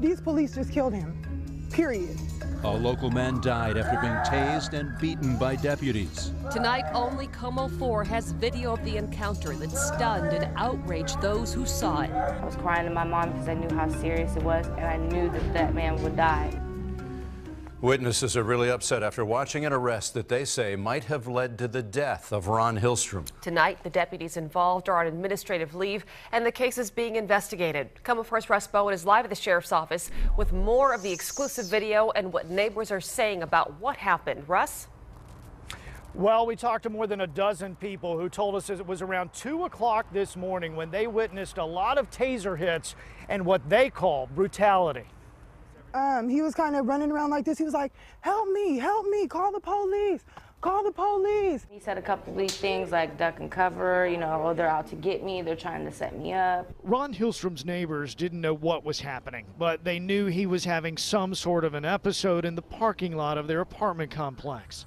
these police just killed him, period. A local man died after being tased and beaten by deputies. Tonight, only Como 4 has video of the encounter that stunned and outraged those who saw it. I was crying to my mom because I knew how serious it was, and I knew that that man would die. Witnesses are really upset after watching an arrest that they say might have led to the death of Ron Hillstrom. Tonight, the deputies involved are on administrative leave, and the case is being investigated. Como 4's Russ Bowen is live at the sheriff's office with more of the exclusive video and what neighbors are saying about what happened. Russ? Well, we talked to more than a dozen people who told us it was around 2 o'clock this morning when they witnessed a lot of taser hits and what they call brutality. He was kind of running around like this. He was like, help me, call the police, call the police. He said a couple of these things like duck and cover, you know, oh, they're out to get me, they're trying to set me up. Ron Hillstrom's neighbors didn't know what was happening, but they knew he was having some sort of an episode in the parking lot of their apartment complex.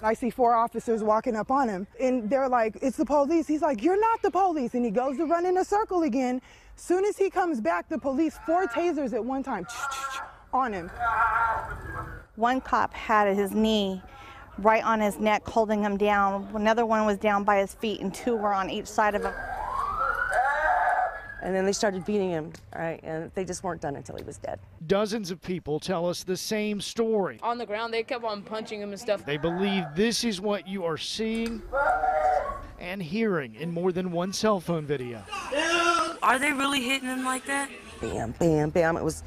I see 4 officers walking up on him, and they're like, it's the police. He's like, you're not the police. And he goes to run in a circle again. Soon as he comes back, the police, 4 tasers at one time on him. One cop had his knee right on his neck, holding him down. Another one was down by his feet, and 2 were on each side of him. And then they started beating him, right? And they just weren't done until he was dead. Dozens of people tell us the same story. On the ground, they kept on punching him and stuff. They believe this is what you are seeing and hearing in more than one cell phone video. Are they really hitting him like that? Bam, bam, bam. It was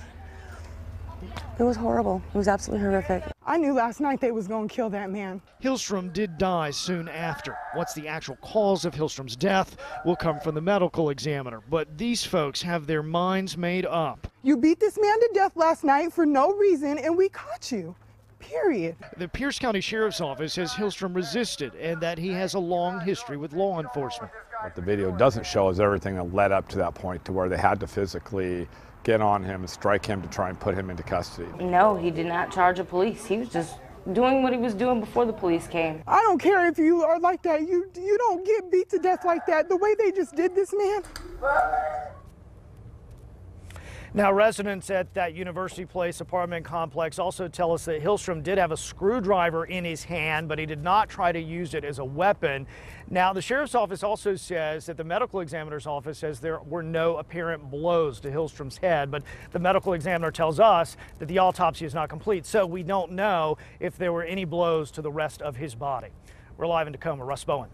horrible. It was absolutely horrific. I knew last night they was going to kill that man. Hillstrom did die soon after. What's the actual cause of Hillstrom's death will come from the medical examiner, but these folks have their minds made up. You beat this man to death last night for no reason, and we caught you. Period. The Pierce County Sheriff's Office says Hillstrom resisted and that he has a long history with law enforcement. What the video doesn't show is everything that led up to that point, to where they had to physically get on him and strike him to try and put him into custody. No, he did not charge the police. He was just doing what he was doing before the police came. I don't care if you are like that. You don't get beat to death like that. The way they just did this man. Now, residents at that University Place apartment complex also tell us that Hillstrom did have a screwdriver in his hand, but he did not try to use it as a weapon. Now, the sheriff's office also says that the medical examiner's office says there were no apparent blows to Hillstrom's head, but the medical examiner tells us that the autopsy is not complete, so we don't know if there were any blows to the rest of his body. We're live in Tacoma. Russ Bowen,